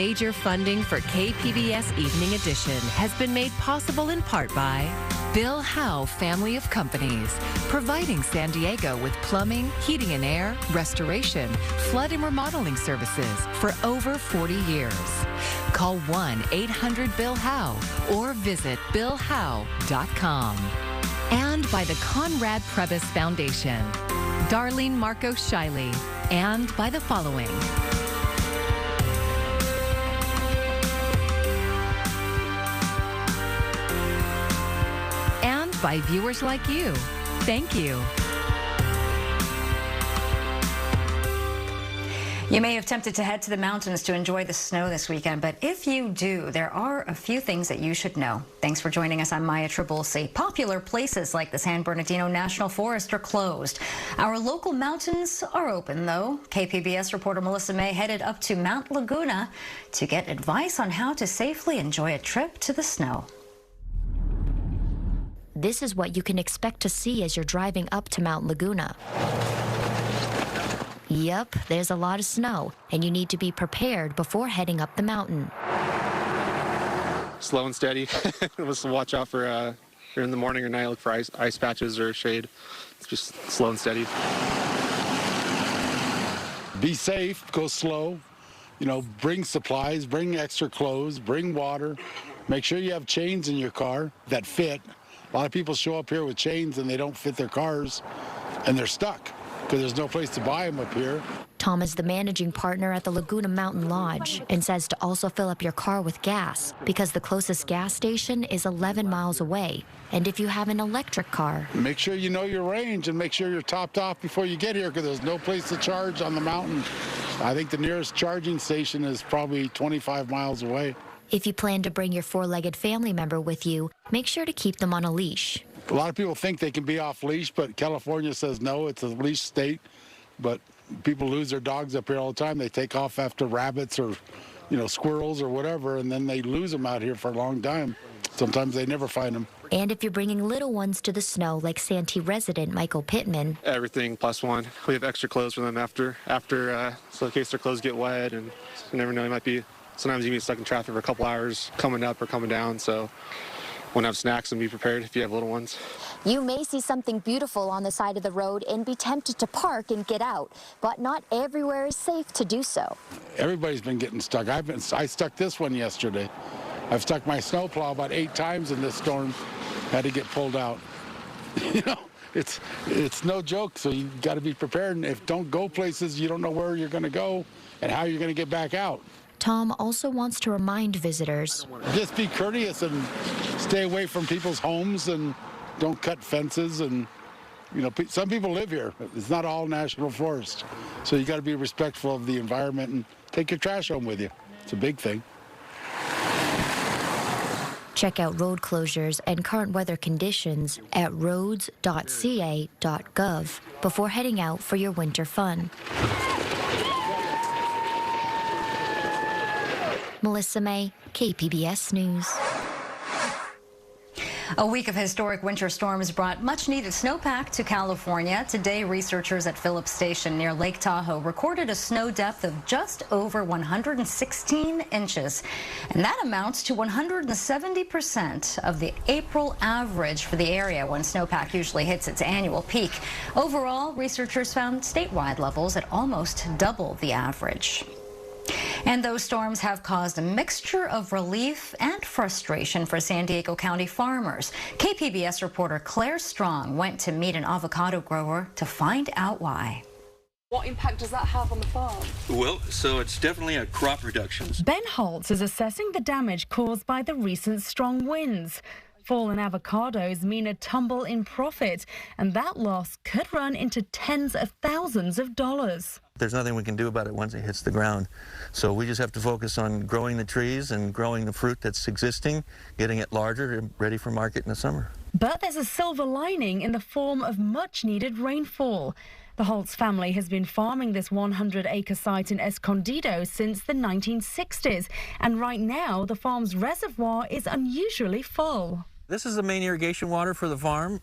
Major funding for KPBS Evening Edition has been made possible in part by Bill Howe Family of Companies, providing San Diego with plumbing, heating and air, restoration, flood and remodeling services for over 40 years. Call 1-800-BILL-HOWE or visit billhowe.com. And by the Conrad Prebys Foundation, Darlene Marcos Shiley, and by the following. And by viewers like you. Thank you. You may have tempted to head to the mountains to enjoy the snow this weekend, but if you do, there are a few things that you should know. Thanks for joining us. I'm Maya Trabulsi. Popular places like the San Bernardino National Forest are closed. Our local mountains are open, though. KPBS reporter Melissa May headed up to Mount Laguna to get advice on how to safely enjoy a trip to the snow. This is what you can expect to see as you're driving up to Mount Laguna. Yep, there's a lot of snow, and you need to be prepared before heading up the mountain. Slow and steady. Let's watch out for in the morning or night, look for ice patches or shade. It's just slow and steady. Be safe, go slow. You know, bring supplies, bring extra clothes, bring water. Make sure you have chains in your car that fit. A lot of people show up here with chains and they don't fit their cars, and they're stuck because there's no place to buy them up here. Tom is the managing partner at the Laguna Mountain Lodge and says to also fill up your car with gas because the closest gas station is 11 miles away. And if you have an electric car, make sure you know your range and make sure you're topped off before you get here because there's no place to charge on the mountain. I think the nearest charging station is probably 25 miles away. If you plan to bring your four-legged family member with you, make sure to keep them on a leash. A lot of people think they can be off leash, but California says no, it's a leash state. But people lose their dogs up here all the time. They take off after rabbits or, you know, squirrels or whatever, and then they lose them out here for a long time. Sometimes they never find them. And if you're bringing little ones to the snow, like Santee resident Michael Pittman. Everything +1. We have extra clothes for them after so in case their clothes get wet, and you never know, sometimes you can be stuck in traffic for a couple hours coming up or coming down, so want to have snacks and be prepared if you have little ones. You may see something beautiful on the side of the road and be tempted to park and get out, but not everywhere is safe to do so. Everybody's been getting stuck. I stuck this one yesterday. I've stuck my snowplow about 8 times in this storm. Had to get pulled out. You know, it's no joke, so you got to be prepared. And if don't go places, you don't know where you're going to go and how you're going to get back out. Tom also wants to remind visitors. Just be courteous and stay away from people's homes and don't cut fences. And, you know, some people live here. It's not all national forest. So you got to be respectful of the environment and take your trash home with you. It's a big thing. Check out road closures and current weather conditions at roads.ca.gov before heading out for your winter fun. Melissa May, KPBS News. A week of historic winter storms brought much-needed snowpack to California. Today, researchers at Phillips Station near Lake Tahoe recorded a snow depth of just over 116 inches. And that amounts to 170% of the April average for the area when snowpack usually hits its annual peak. Overall, researchers found statewide levels at almost double the average. And those storms have caused a mixture of relief and frustration for San Diego County farmers. KPBS reporter Claire Strong went to meet an avocado grower to find out why. What impact does that have on the farm? Well, so it's definitely a crop reduction. Ben Holtz is assessing the damage caused by the recent strong winds. Fallen avocados mean a tumble in profit, and that loss could run into tens of thousands of dollars. There's nothing we can do about it once it hits the ground. So we just have to focus on growing the trees and growing the fruit that's existing, getting it larger and ready for market in the summer. But there's a silver lining in the form of much-needed rainfall. The Holtz family has been farming this 100-acre site in Escondido since the 1960s, and right now the farm's reservoir is unusually full. This is the main irrigation water for the farm.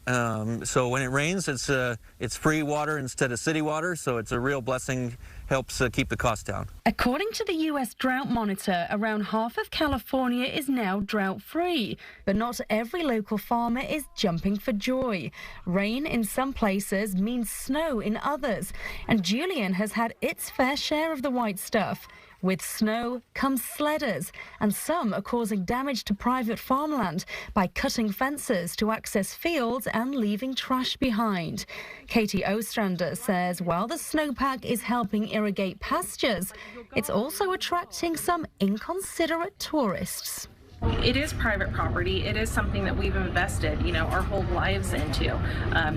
So when it rains, it's free water instead of city water. So it's a real blessing, helps keep the cost down. According to the U.S. Drought Monitor, around half of California is now drought-free. But not every local farmer is jumping for joy. Rain in some places means snow in others. And Julian has had its fair share of the white stuff. With snow comes sledders, and some are causing damage to private farmland by cutting fences to access fields and leaving trash behind. Katie Ostrander says while the snowpack is helping irrigate pastures, it's also attracting some inconsiderate tourists. It is private property. It is something that we've invested, our whole lives into,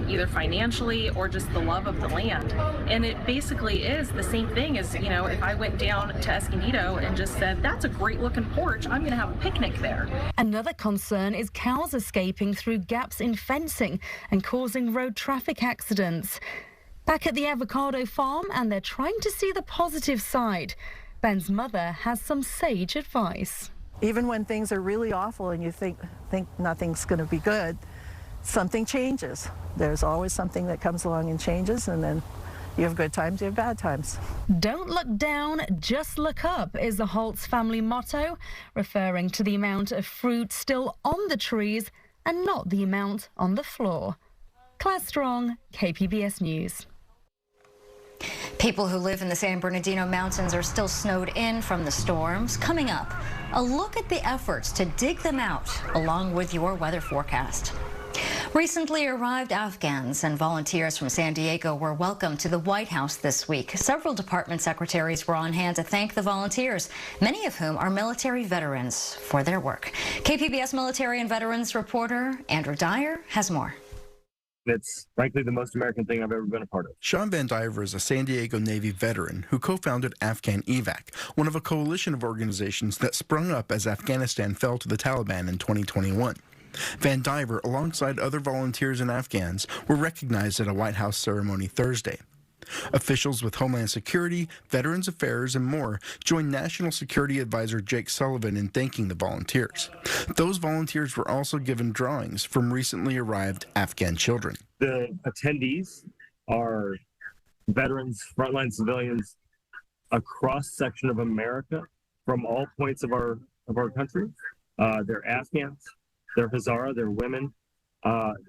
either financially or just the love of the land. And it basically is the same thing as, if I went down to Escondido and just said, that's a great looking porch, I'm going to have a picnic there. Another concern is cows escaping through gaps in fencing and causing road traffic accidents. Back at the avocado farm, and they're trying to see the positive side. Ben's mother has some sage advice. Even when things are really awful and you think nothing's going to be good, something changes. There's always something that comes along and changes, and then you have good times, you have bad times. Don't look down, just look up is the Holtz family motto, referring to the amount of fruit still on the trees and not the amount on the floor. Claire Strong, KPBS News. People who live in the San Bernardino Mountains are still snowed in from the storms. Coming up, a look at the efforts to dig them out, along with your weather forecast. Recently arrived Afghans and volunteers from San Diego were welcomed to the White House this week. Several department secretaries were on hand to thank the volunteers, many of whom are military veterans, for their work. KPBS military and veterans reporter Andrew Dyer has more. It's frankly the most American thing I've ever been a part of. Sean Van Diver is a San Diego Navy veteran who co-founded Afghan EVAC, one of a coalition of organizations that sprung up as Afghanistan fell to the Taliban in 2021. Van Diver, alongside other volunteers and Afghans, were recognized at a White House ceremony Thursday. Officials with Homeland Security, Veterans Affairs, and more joined National Security Advisor Jake Sullivan in thanking the volunteers. Those volunteers were also given drawings from recently arrived Afghan children. The attendees are veterans, frontline civilians, a cross-section of America from all points of our country. They're Afghans, they're Hazara, they're women.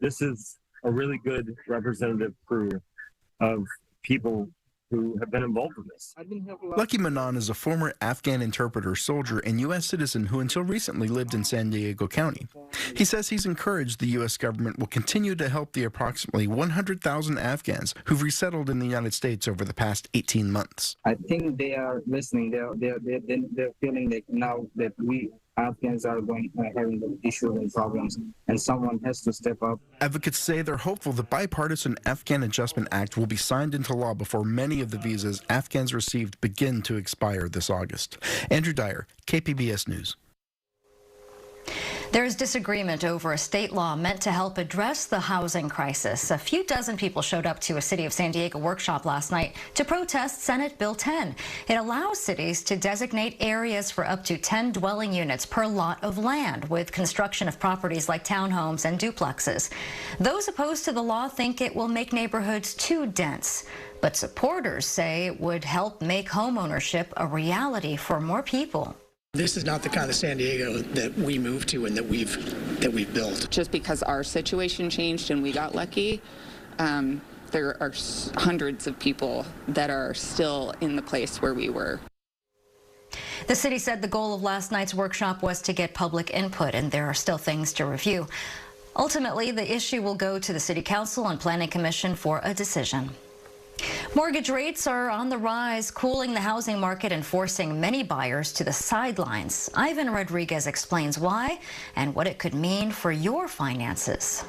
This is a really good representative crew of people who have been involved in this. Lucky Manan is a former Afghan interpreter, soldier, and U.S. citizen who until recently lived in San Diego County. He says he's encouraged the U.S. government will continue to help the approximately 100,000 Afghans who've resettled in the United States over the past 18 months. I think they are listening. They're feeling like now that we Afghans are having the issues and problems, and someone has to step up. Advocates say they're hopeful the bipartisan Afghan Adjustment Act will be signed into law before many of the visas Afghans received begin to expire this August. Andrew Dyer, KPBS News. There is disagreement over a state law meant to help address the housing crisis. A few dozen people showed up to a City of San Diego workshop last night to protest Senate Bill 10. It allows cities to designate areas for up to 10 dwelling units per lot of land, with construction of properties like townhomes and duplexes. Those opposed to the law think it will make neighborhoods too dense, but supporters say it would help make homeownership a reality for more people. This is not the kind of San Diego that we moved to and that we've built. Just because our situation changed and we got lucky, there are hundreds of people that are still in the place where we were. The city said the goal of last night's workshop was to get public input, and there are still things to review. Ultimately, the issue will go to the City Council and Planning Commission for a decision. Mortgage rates are on the rise, cooling the housing market and forcing many buyers to the sidelines. Ivan Rodriguez explains why and what it could mean for your finances.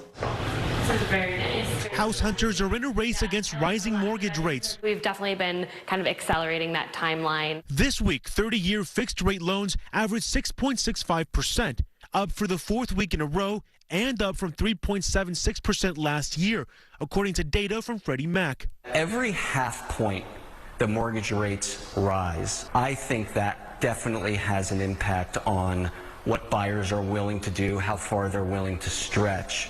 Very nice. House hunters are in a race against rising mortgage rates. We've definitely been kind of accelerating that timeline. This week, 30-year fixed-rate loans averaged 6.65%, up for the fourth week in a row and up from 3.76% last year, according to data from Freddie Mac. Every half point the mortgage rates rise, I think that definitely has an impact on what buyers are willing to do, how far they're willing to stretch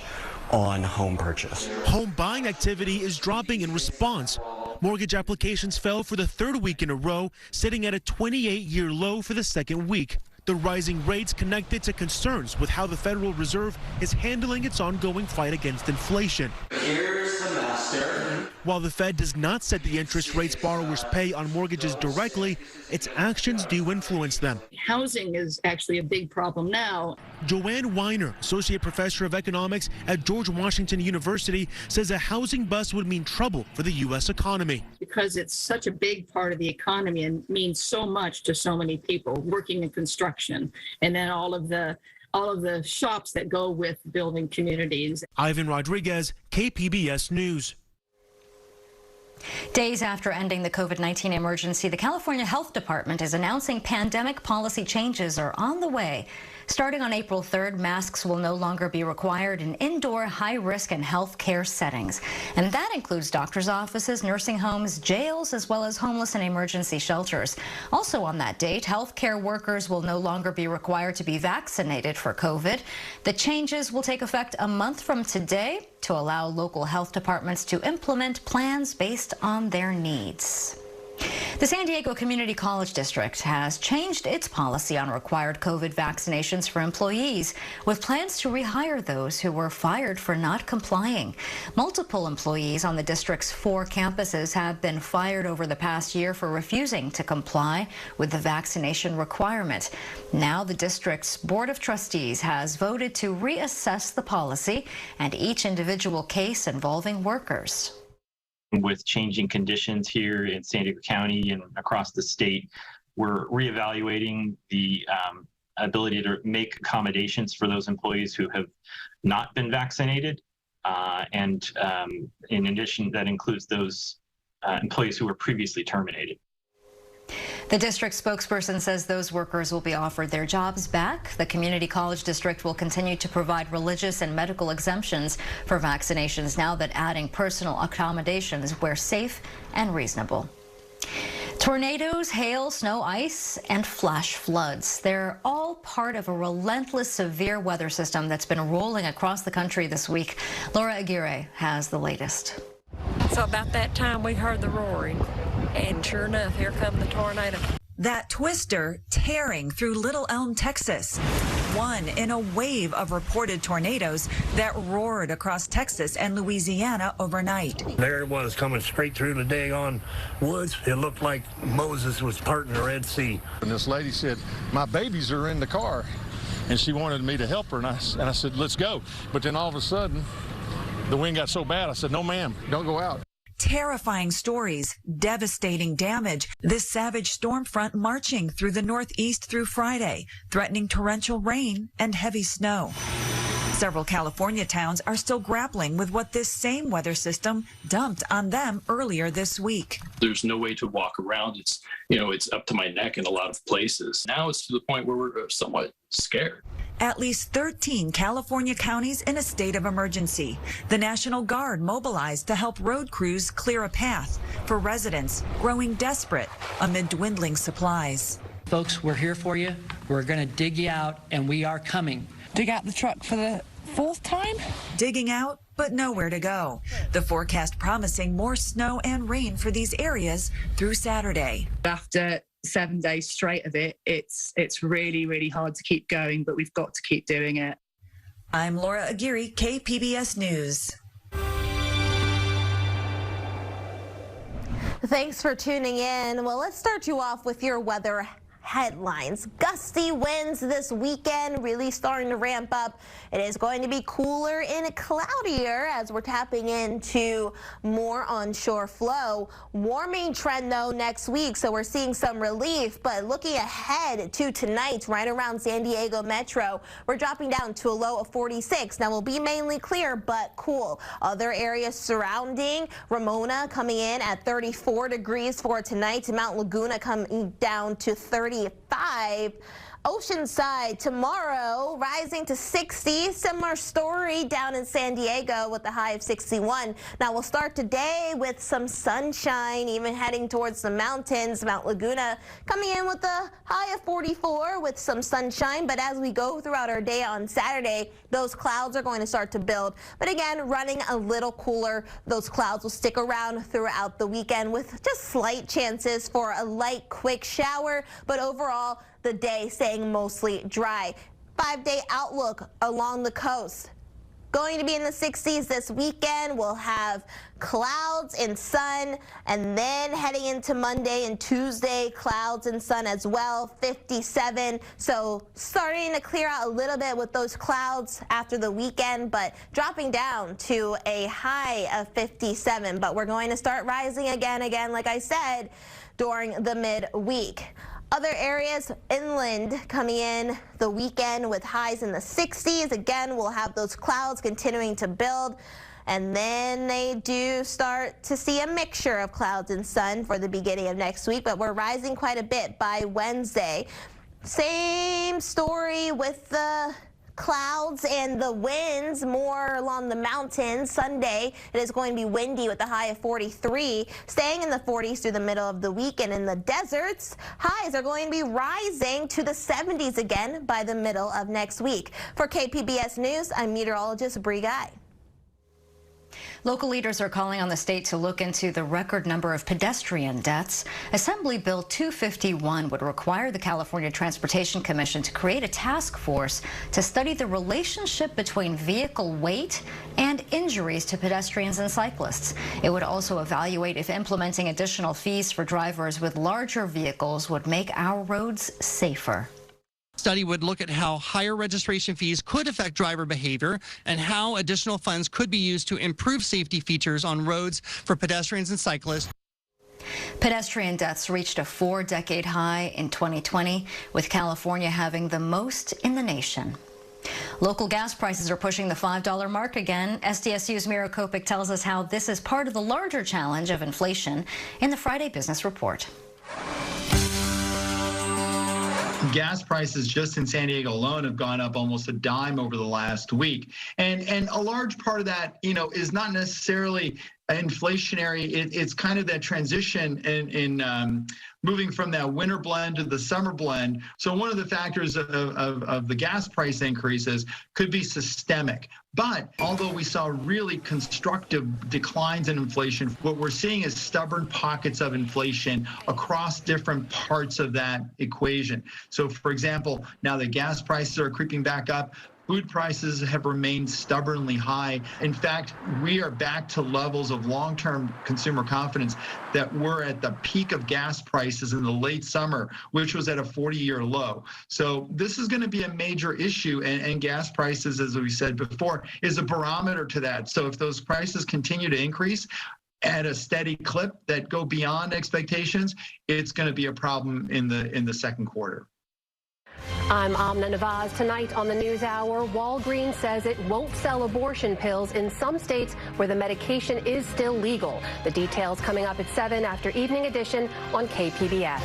on home purchase. Home buying activity is dropping in response. Mortgage applications fell for the third week in a row, sitting at a 28-year low for the second week. The rising rates connected to concerns with how the Federal Reserve is handling its ongoing fight against inflation. Here's the master. While the Fed does not set the interest rates borrowers pay on mortgages directly, its actions do influence them. Housing is actually a big problem now. Joanne Weiner, Associate Professor of Economics at George Washington University, says a housing bust would mean trouble for the U.S. economy. Because it's such a big part of the economy and means so much to so many people working in construction, and then all of the shops that go with building communities. Ivan Rodriguez, KPBS News. Days after ending the COVID-19 emergency, the California Health Department is announcing pandemic policy changes are on the way. Starting on April 3rd, masks will no longer be required in indoor, high-risk and health care settings. And that includes doctors' offices, nursing homes, jails, as well as homeless and emergency shelters. Also on that date, health care workers will no longer be required to be vaccinated for COVID. The changes will take effect a month from today to allow local health departments to implement plans based on their needs. The San Diego Community College District has changed its policy on required COVID vaccinations for employees, with plans to rehire those who were fired for not complying. Multiple employees on the district's 4 campuses have been fired over the past year for refusing to comply with the vaccination requirement. Now the district's Board of Trustees has voted to reassess the policy and each individual case involving workers. With changing conditions here in San Diego County and across the state, we're reevaluating the ability to make accommodations for those employees who have not been vaccinated. And in addition, that includes those employees who were previously terminated. The district spokesperson says those workers will be offered their jobs back. The community college district will continue to provide religious and medical exemptions for vaccinations now that adding personal accommodations where safe and reasonable. Tornadoes, hail, snow, ice, and flash floods. They're all part of a relentless severe weather system that's been rolling across the country this week. Laura Aguirre has the latest. So about that time we heard the roaring, and sure enough, here come the tornado. That twister tearing through Little Elm, Texas. One in a wave of reported tornadoes that roared across Texas and Louisiana overnight. There it was, coming straight through the daggone woods. It looked like Moses was parting the Red Sea. And this lady said, "My babies are in the car," and she wanted me to help her, and I said, "Let's go." But then all of a sudden, the wind got so bad, I said, "No, ma'am, don't go out." Terrifying stories, devastating damage. This savage storm front marching through the Northeast through Friday, threatening torrential rain and heavy snow. Several California towns are still grappling with what this same weather system dumped on them earlier this week. There's no way to walk around. It's up to my neck in a lot of places. Now it's to the point where we're somewhat scared. At least 13 California counties in a state of emergency. The National Guard mobilized to help road crews clear a path for residents growing desperate amid dwindling supplies. Folks, we're here for you. We're going to dig you out, and we are coming. Dig out the truck for the 4th time? Digging out, but nowhere to go. The forecast promising more snow and rain for these areas through Saturday. After 7 days straight of it, it's really, really hard to keep going, but we've got to keep doing it. I'm Laura Aguirre, KPBS News. Thanks for tuning in. Well, let's start you off with your weather headlines. Gusty winds this weekend really starting to ramp up. It is going to be cooler and cloudier as we're tapping into more onshore flow. Warming trend though next week, so we're seeing some relief, but looking ahead to tonight right around San Diego Metro, we're dropping down to a low of 46. Now we'll be mainly clear but cool. Other areas surrounding Ramona coming in at 34 degrees for tonight. Mount Laguna coming down to 35. Oceanside tomorrow rising to 60. Similar story down in San Diego with the high of 61. Now we'll start today with some sunshine, even heading towards the mountains. Mount Laguna coming in with a high of 44 with some sunshine. But as we go throughout our day on Saturday, those clouds are going to start to build. But again, running a little cooler. Those clouds will stick around throughout the weekend with just slight chances for a light, quick shower. But overall, the day staying mostly dry. 5-day outlook along the coast. Going to be in the 60s this weekend. We'll have clouds and sun, and then heading into Monday and Tuesday, clouds and sun as well, 57. So starting to clear out a little bit with those clouds after the weekend, but dropping down to a high of 57. But we're going to start rising again, like I said, during the midweek. Other areas inland coming in the weekend with highs in the 60s. Again, we'll have those clouds continuing to build. And then they do start to see a mixture of clouds and sun for the beginning of next week. But we're rising quite a bit by Wednesday. Same story with the clouds and the winds more along the mountains. Sunday, it is going to be windy with a high of 43, staying in the 40s through the middle of the week. And in the deserts, highs are going to be rising to the 70s again by the middle of next week. For KPBS News, I'm meteorologist Bree Guy. Local leaders are calling on the state to look into the record number of pedestrian deaths. Assembly Bill 251 would require the California Transportation Commission to create a task force to study the relationship between vehicle weight and injuries to pedestrians and cyclists. It would also evaluate if implementing additional fees for drivers with larger vehicles would make our roads safer. Study would look at how higher registration fees could affect driver behavior and how additional funds could be used to improve safety features on roads for pedestrians and cyclists. Pedestrian deaths reached a 4-decade high in 2020, with California having the most in the nation. Local gas prices are pushing the $5 mark again. SDSU's Mira Kopik tells us how this is part of the larger challenge of inflation in the Friday Business Report. Gas prices just in San Diego alone have gone up almost a dime over the last week. And a large part of that, is not necessarily inflationary. It's kind of that transition in moving from that winter blend to the summer blend. So one of the factors of the gas price increases could be systemic. But although we saw really constructive declines in inflation, what we're seeing is stubborn pockets of inflation across different parts of that equation. So for example, now that gas prices are creeping back up, food prices have remained stubbornly high. In fact, we are back to levels of long-term consumer confidence that were at the peak of gas prices in the late summer, which was at a 40-year low. So this is going to be a major issue, and gas prices, as we said before, is a barometer to that. So if those prices continue to increase at a steady clip that go beyond expectations, it's going to be a problem in the second quarter. I'm Amna Nawaz. Tonight on the NewsHour, Walgreens says it won't sell abortion pills in some states where the medication is still legal. The details coming up at 7 after Evening Edition on KPBS.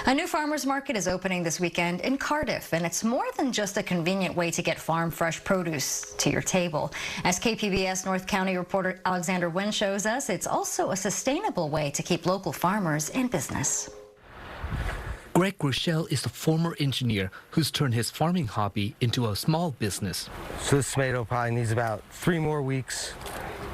A new farmers market is opening this weekend in Cardiff, and it's more than just a convenient way to get farm fresh produce to your table. As KPBS North County reporter Alexander Wynn shows us, it's also a sustainable way to keep local farmers in business. Greg Rochelle is a former engineer who's turned his farming hobby into a small business. So this tomato probably needs about 3 more weeks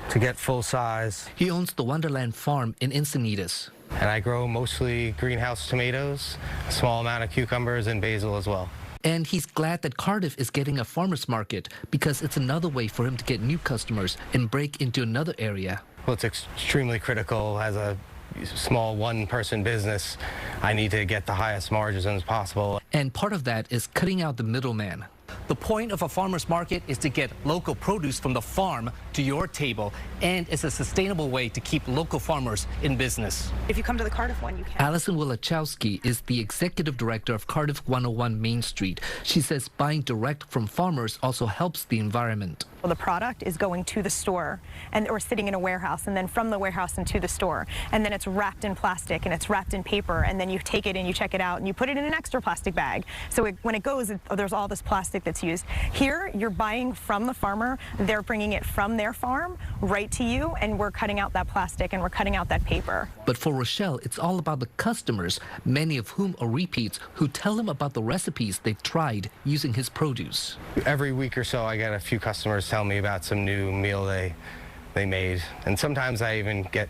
to get full size. He owns the Wonderland Farm in Encinitas. And I grow mostly greenhouse tomatoes, a small amount of cucumbers and basil as well. And he's glad that Cardiff is getting a farmer's market because it's another way for him to get new customers and break into another area. Well, it's extremely critical as a small one-person business. I need to get the highest margins possible. And part of that is cutting out the middleman. The point of a farmer's market is to get local produce from the farm to your table, and it's a sustainable way to keep local farmers in business. If you come to the Cardiff one, you can. Allison Wilachowski is the executive director of Cardiff 101 Main Street. She says buying direct from farmers also helps the environment. Well, the product is going to the store or sitting in a warehouse, and then from the warehouse into the store, and then it's wrapped in plastic and it's wrapped in paper, and then you take it and you check it out and you put it in an extra plastic bag. So when it goes, there's all this plastic that's used. Here, you're buying from the farmer. They're bringing it from their farm right to you, and we're cutting out that plastic and we're cutting out that paper. But for Rochelle, it's all about the customers, many of whom are repeats, who tell him about the recipes they've tried using his produce. Every week or so, I get a few customers tell me about some new meal they made. And sometimes I even get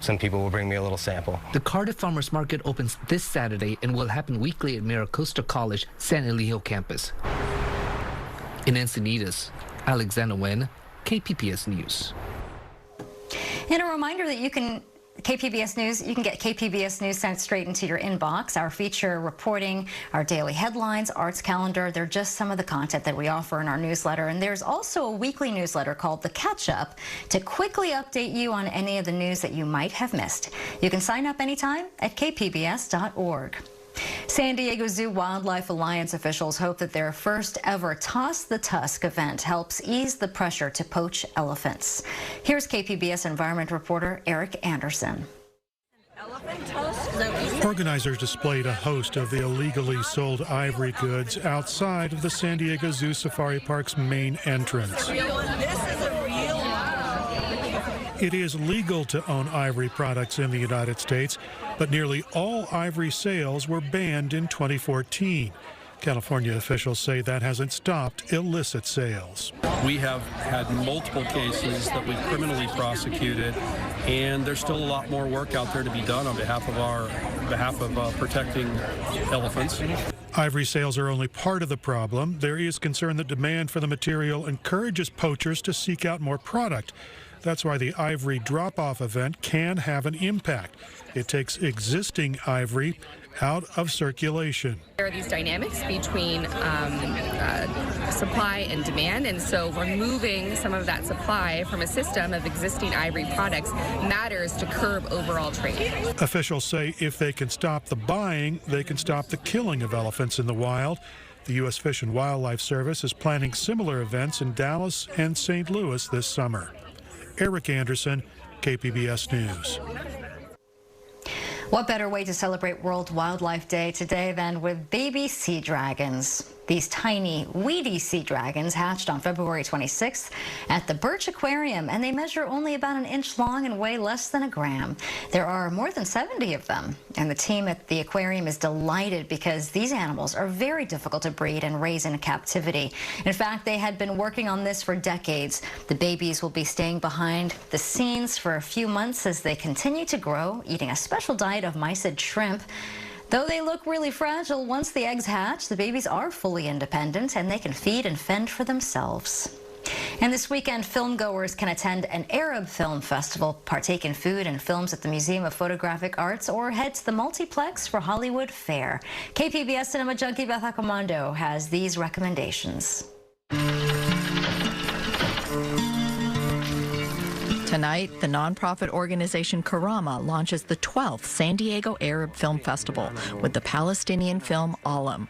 some people will bring me a little sample. The Cardiff Farmers Market opens this Saturday and will happen weekly at Miracosta College, San Elijo campus. In Encinitas, Alexander Wen, KPBS News. And a reminder that you can get KPBS News sent straight into your inbox. Our feature reporting, our daily headlines, arts calendar, they're just some of the content that we offer in our newsletter. And there's also a weekly newsletter called The Catch Up to quickly update you on any of the news that you might have missed. You can sign up anytime at kpbs.org. San Diego Zoo Wildlife Alliance officials hope that their first ever Toss the Tusk event helps ease the pressure to poach elephants. Here's KPBS environment reporter Eric Anderson. Organizers displayed a host of the illegally sold ivory goods outside of the San Diego Zoo Safari Park's main entrance. It is legal to own ivory products in the United States, but nearly all ivory sales were banned in 2014. California officials say that hasn't stopped illicit sales. We have had multiple cases that we've criminally prosecuted, and there's still a lot more work out there to be done on behalf of protecting elephants. Ivory sales are only part of the problem. There is concern that demand for the material encourages poachers to seek out more product. That's why the ivory drop-off event can have an impact. It takes existing ivory out of circulation. There are these dynamics between supply and demand, and so removing some of that supply from a system of existing ivory products matters to curb overall trade. Officials say if they can stop the buying, they can stop the killing of elephants in the wild. The U.S. Fish and Wildlife Service is planning similar events in Dallas and St. Louis this summer. Eric Anderson, KPBS News. What better way to celebrate World Wildlife Day today than with baby sea dragons? These tiny, weedy sea dragons hatched on February 26th at the Birch Aquarium, and they measure only about 1 inch long and weigh less than a gram. There are more than 70 of them, and the team at the aquarium is delighted because these animals are very difficult to breed and raise in captivity. In fact, they had been working on this for decades. The babies will be staying behind the scenes for a few months as they continue to grow, eating a special diet of mysid shrimp. Though they look really fragile, once the eggs hatch, the babies are fully independent and they can feed and fend for themselves. And this weekend, filmgoers can attend an Arab film festival, partake in food and films at the Museum of Photographic Arts, or head to the multiplex for Hollywood Fair. KPBS cinema junkie Beth Accomando has these recommendations. Tonight, the nonprofit organization Karama launches the 12th San Diego Arab Film Festival with the Palestinian film Alam.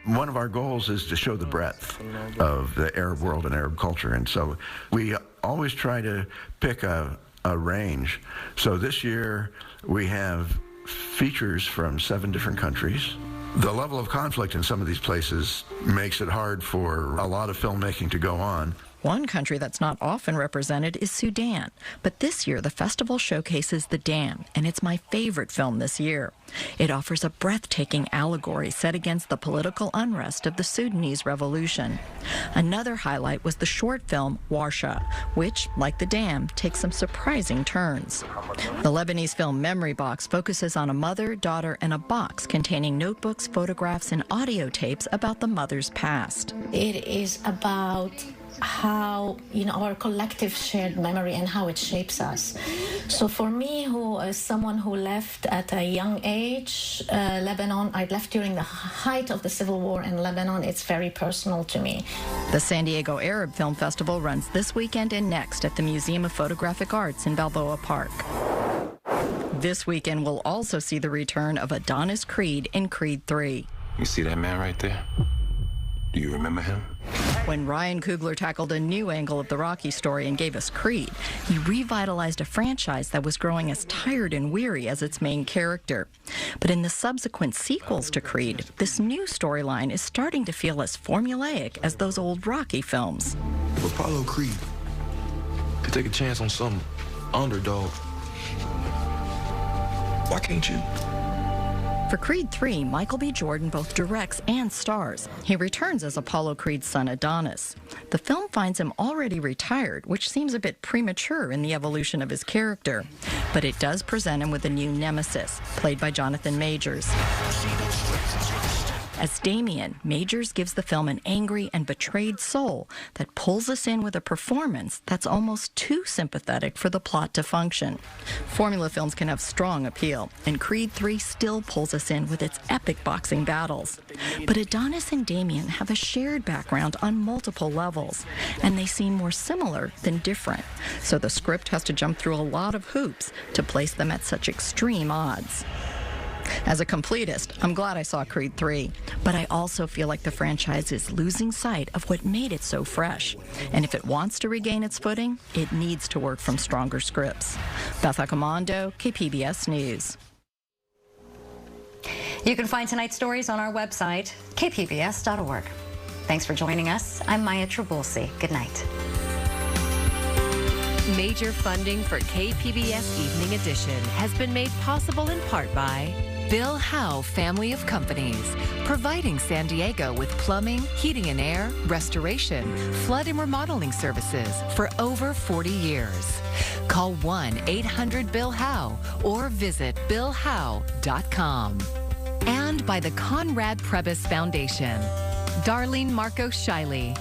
One of our goals is to show the breadth of the Arab world and Arab culture, and so we always try to pick a range. So this year we have features from 7 different countries. The level of conflict in some of these places makes it hard for a lot of filmmaking to go on. One country that's not often represented is Sudan, but this year the festival showcases The Dam, and it's my favorite film this year. It offers a breathtaking allegory set against the political unrest of the Sudanese revolution. Another highlight was the short film Warsha, which, like The Dam, takes some surprising turns. The Lebanese film Memory Box focuses on a mother, daughter, and a box containing notebooks, photographs, and audio tapes about the mother's past. It is about how, our collective shared memory and how it shapes us. So for me, who is someone who left at a young age, Lebanon, I left during the height of the civil war in Lebanon. It's very personal to me. The San Diego Arab Film Festival runs this weekend and next at the Museum of Photographic Arts in Balboa Park. This weekend will also see the return of Adonis Creed in Creed 3. You see that man right there? Do you remember him? When Ryan Coogler tackled a new angle of the Rocky story and gave us Creed, he revitalized a franchise that was growing as tired and weary as its main character. But in the subsequent sequels to Creed, this new storyline is starting to feel as formulaic as those old Rocky films. If Apollo Creed could take a chance on some underdog, why can't you? For Creed 3, Michael B. Jordan both directs and stars. He returns as Apollo Creed's son Adonis. The film finds him already retired, which seems a bit premature in the evolution of his character. But it does present him with a new nemesis, played by Jonathan Majors. As Damien, Majors gives the film an angry and betrayed soul that pulls us in with a performance that's almost too sympathetic for the plot to function. Formula films can have strong appeal, and Creed 3 still pulls us in with its epic boxing battles. But Adonis and Damien have a shared background on multiple levels, and they seem more similar than different. So the script has to jump through a lot of hoops to place them at such extreme odds. As a completist, I'm glad I saw Creed 3, but I also feel like the franchise is losing sight of what made it so fresh. And if it wants to regain its footing, it needs to work from stronger scripts. Beth Accomando, KPBS News. You can find tonight's stories on our website, kpbs.org. Thanks for joining us. I'm Maya Trabulsi. Good night. Major funding for KPBS Evening Edition has been made possible in part by Bill Howe Family of Companies, providing San Diego with plumbing, heating and air, restoration, flood and remodeling services for over 40 years. Call 1-800-BILL-HOWE or visit billhowe.com. And by the Conrad Prebys Foundation, Darlene Marco Shiley.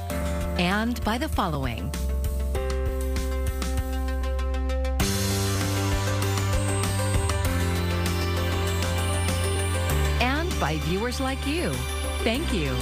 And by the following: by viewers like you. Thank you.